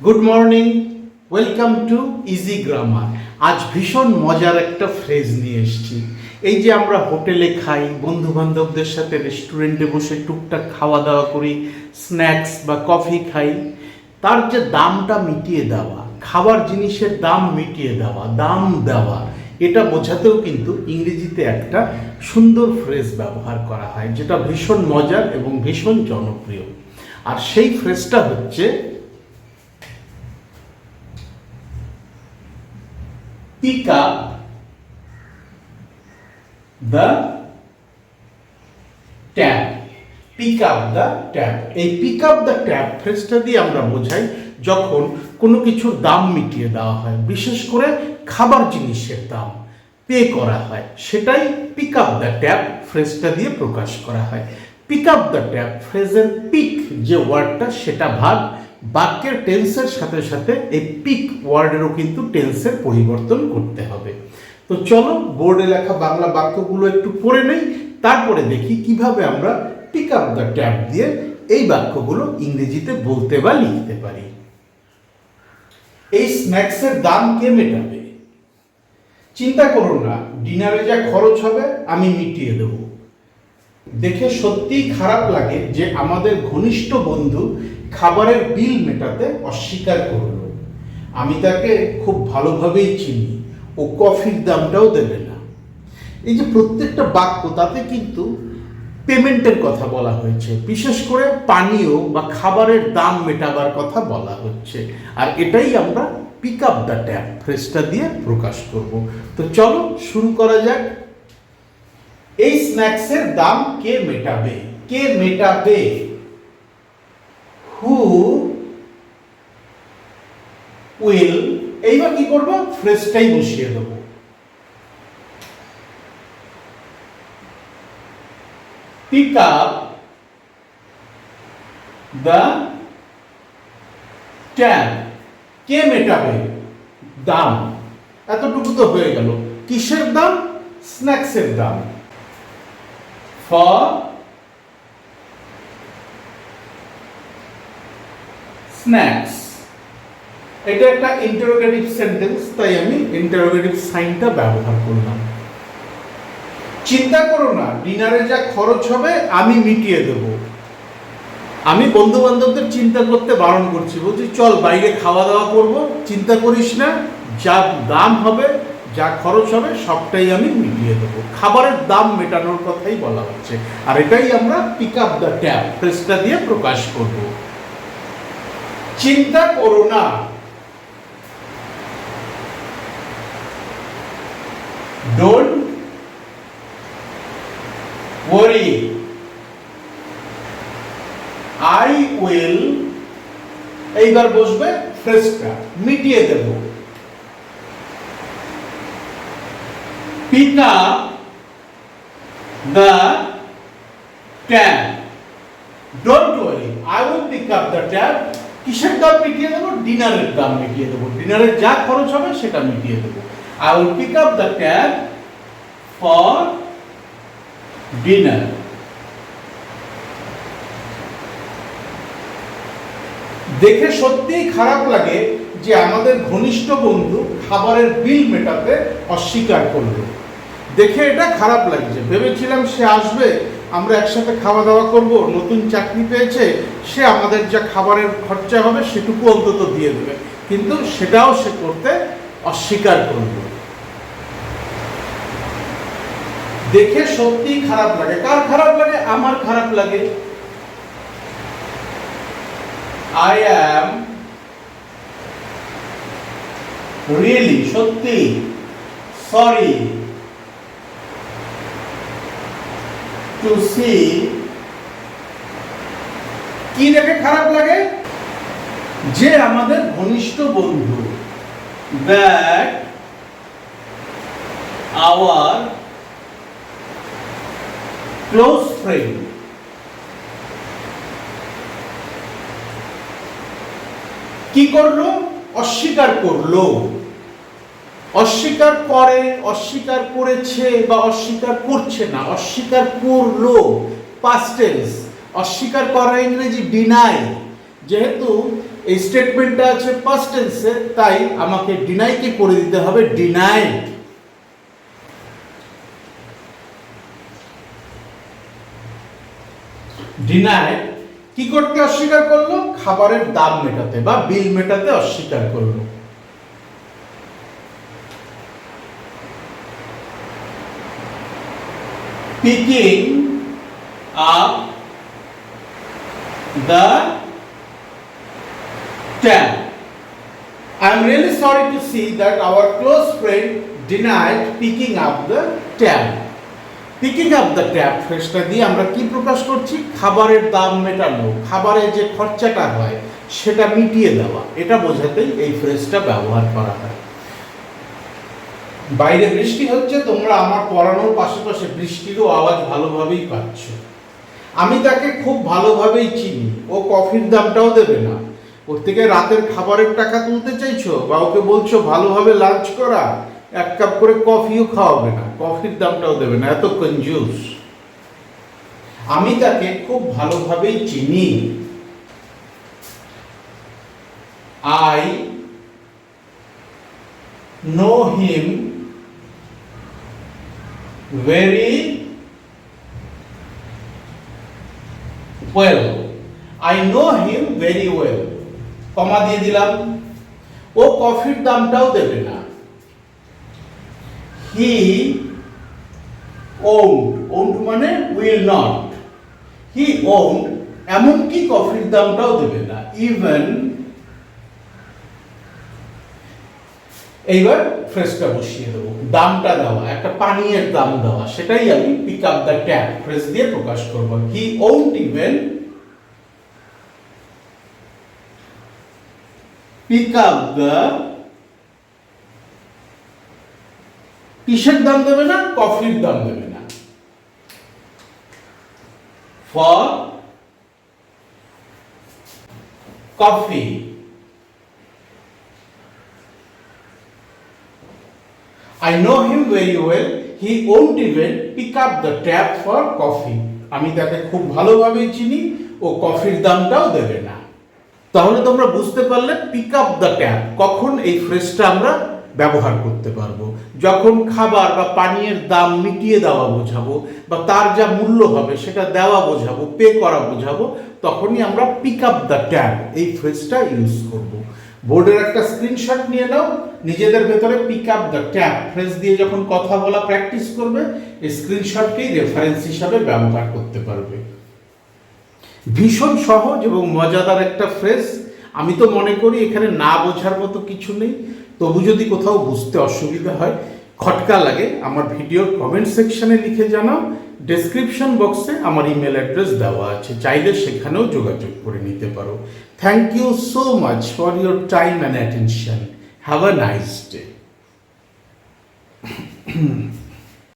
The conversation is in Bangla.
Good morning, welcome to easy grammar. আজ ভীষণ মজার একটা ফ্রেজ নিয়ে এসেছি। এই যে আমরা হোটেলে খাই, বন্ধু বান্ধবদের সাথে রেস্টুরেন্টে বসে টুকটাক খাওয়া দাওয়া করি, স্ন্যাক্স বা কফি খাই, তার যে দামটা মিটিয়ে দেওয়া, খাবার জিনিসের দাম মিটিয়ে দেওয়া, দাম দেওয়া, এটা বোঝাতেও কিন্তু ইংরেজিতে একটা সুন্দর ফ্রেজ ব্যবহার করা হয়, যেটা ভীষণ মজার এবং ভীষণ জনপ্রিয়। আর সেই ফ্রেজটা হচ্ছে pick up the tab. Pick up the tab. এই pick up the tab ফ্রেজটা দিয়ে আমরা বোঝাই যখন কোনো কিছুর দাম মিটিয়ে দেওয়া হয়, বিশেষ করে খাবার জিনিসের দাম পে করা হয়, সেটাই pick up the tab ফ্রেজটা দিয়ে প্রকাশ করা হয়। pick up the tab ফ্রেজের পিক যে ওয়ার্ডটা, সেটা ভাগ বাক্যের টেন্সের সাথে সাথে এই পিক ওয়ার্ডেরও কিন্তু টেন্সের পরিবর্তন করতে হবে। তো চলো বোর্ডে লেখা বাংলা বাক্যগুলো একটু পড়ে নেই, তারপরে দেখি কিভাবে আমরা পিক আপ দ্য ট্যাব দিয়ে এই বাক্যগুলো ইংরেজিতে বলতে বা লিখতে পারি। এই স্ন্যাক্সের দাম কে মেটাবে? চিন্তা করো না, ডিনারে যা খরচ হবে আমি মিটিয়ে দেব। দেখে সত্যিই খারাপ লাগে যে আমাদের ঘনিষ্ঠ বন্ধু খাবারের বিল মেটাতে অস্বীকার করল। আমি তাকে খুব ভালোভাবেই চিনি, ও কফির দামটাও দেবে না। এই যে প্রত্যেকটা বাক্য, তাতে কিন্তু পেমেন্টের কথা বলা হয়েছে, বিশেষ করে পানীয় বা খাবারের দাম মেটাবার কথা বলা হচ্ছে। আর এটাই আমরা পিক আপ দ্য ট্যাব ফ্রেজটা দিয়ে প্রকাশ করব। তো চলো শুরু করা যাক। এই স্ন্যাক্সের দাম কে মেটাবে? কে মেটাবে? Who will, এইবার কি করব? ফ্রেজটাই বসিয়ে দেব। Pick up the tab. কে মেটাবে? দাম। এতটুকু তো হয়ে গেল। কিসের দাম? স্ন্যাক্সের দাম। For snacks. এটা একটা ইন্টারোগেটিভ সেন্টেন্স, তাই আমি ইন্টারোগেটিভ সাইনটা ব্যবহার করলাম। চিন্তা করো না, ডিনারে যা খরচ হবে আমি মিটিয়ে দেব। আমি বন্ধু বান্ধবদের চিন্তা করতে বারণ করছি, বলছি চল বাইরে খাওয়া দাওয়া করব, চিন্তা করিস না, যা দাম হবে, যা খরচ হবে সবটাই আমি মিটিয়ে দেবো। খাবারের দাম মেটানোর কথাই বলা হচ্ছে, আর এটাই আমরা পিক আপ দ্য ট্যাব ফ্রেজটা দিয়ে প্রকাশ করব। চিন্তা করো না, ডোন্ট ওয়ারি, আই উইল, এইবার বসবে ফ্রেজটা, মিটিয়ে দেব। Pick up the tab. Don't worry, I will pick up the tab. কিসের দাম মিটিয়ে দেবো? ডিনারের দাম মিটিয়ে দেবো। ডিনারের যা খরচ হবে সেটা মিটিয়ে দেবো। I will pick up the tab for dinner. দেখে সত্যিই খারাপ লাগে যে আমাদের ঘনিষ্ঠ বন্ধু খাবারের বিল মেটাতে অস্বীকার করল। দেখে এটা খারাপ লাগছে। ভেবেছিলাম সে আসবে, আমরা একসাথে খাওয়া দাওয়া করব, নতুন চাকরি পেয়েছে, সে আমাদের যা খাবারের খরচা হবে সেটুকু অন্তত দিয়ে দেবে, কিন্তু সেটাও সে করতে অস্বীকার করল। দেখে সত্যিই খারাপ লাগে। কার খারাপ লাগে? আমার খারাপ লাগে। I am really, সত্যি, sorry to see, কি দেখে খারাপ লাগে? যে আমাদের ঘনিষ্ঠ বন্ধু, that our close friend কি করলো? অস্বীকার করলো। অস্বীকার করে, অস্বীকার করেছে বা অস্বীকার করছে না, অস্বীকার করলো, পাস্ট টেন্স। অস্বীকার করা ইংরেজি ডিনাই। যেহেতু এই স্টেটমেন্টটা আছে পাস্ট টেন্সে, তাই আমাকে ডিনাইকে করে দিতে হবে ডিনাইড। ডিনাইড কি করতে অস্বীকার করলো? খাবারের দাম মেটাতে বা বিল মেটাতে অস্বীকার করলো। Picking up the tab. I am really sorry to see that our close friend denied picking up the tab. Picking up the tab ফ্রেজটা দিয়ে আমরা কি প্রকাশ করছি? খাবারের দাম মেটানো, খাবারের যে খরচাটা হয় সেটা মিটিয়ে দেওয়া, এটা বোঝাতেই এই ফ্রেজটা ব্যবহার করা হয়। বাইরে বৃষ্টি হচ্ছে, তোমরা আমার পড়ানোর পাশাপাশি বৃষ্টিরও আওয়াজ ভালোভাবেই পাচ্ছ। আমি তাকে খুব ভালোভাবেই চিনি, ও কফির দামটাও দেবে না। ওর থেকে রাতের খাবারের টাকা তুলতে চাইছো বা ওকে বলছো ভালোভাবে লাঞ্চ করা, এক কাপ করে কফিও খাওয়াবে না, কফির দামটাও দেবে না, এত কনজুস। আমি তাকে খুব ভালোভাবেই চিনি। I know him very well. I know him very well. কমা দিয়ে দিলাম। ও কফির দামটাও দেবে না। He won't মানে will not. He won't এমনকি কফির দামটাও দেবে না। Even এইবার ফ্রেজটা বসিয়ে দেবো, দামটা দেওয়া, একটা পানীয়ের দাম দেওয়া, সেটাই আমি pick up the tab phrase দিয়ে প্রকাশ করব। He won't even pick up the, কিসের দাম দেবে না? কফির দাম দেবে না। For coffee. I know him very well. He won't even pick up the tab for coffee. আমি তাকে খুব ভালোভাবেই চিনি, ও কফির দামটাও দেবে না। তাহলে তোমরা বুঝতে পারলে পিক আপ দ্য ট্যাব কখন এই ফ্রেজটা আমরা ব্যবহার করতে পারবো? যখন খাবার বা পানীয়ের দাম মিটিয়ে দেওয়া বোঝাবো বা তার যা মূল্য হবে সেটা দেওয়া বোঝাবো, পে করা বোঝাবো, তখনই আমরা পিক আপ দ্য ট্যাব এই ফ্রেজটা ইউজ করব। বোর্ডের একটা স্ক্রিনশট নিয়ে নাও, নিজেদের ভেতরে pick up the tab phrase দিয়ে যখন কথা বলা প্র্যাকটিস করবে, এই স্ক্রিনশটকেই রেফারেন্স হিসাবে ব্যবহার করতে পারবে। ভীষণ সহজ এবং মজাদার একটা ফ্রেজ। আমি তো মনে করি এখানে না বোঝার মতো কিছু নেই। তবু যদি কোথাও বুঝতে অসুবিধা হয়, খটকা লাগে, আমার ভিডিওর কমেন্ট সেকশনে লিখে জানাও। ডেসক্রিপশন বক্সে আমার ইমেল অ্যাড্রেস দেওয়া আছে, চাইলে সেখানেও যোগাযোগ করে নিতে পারো। Thank you so much for your time and attention. Have a nice day.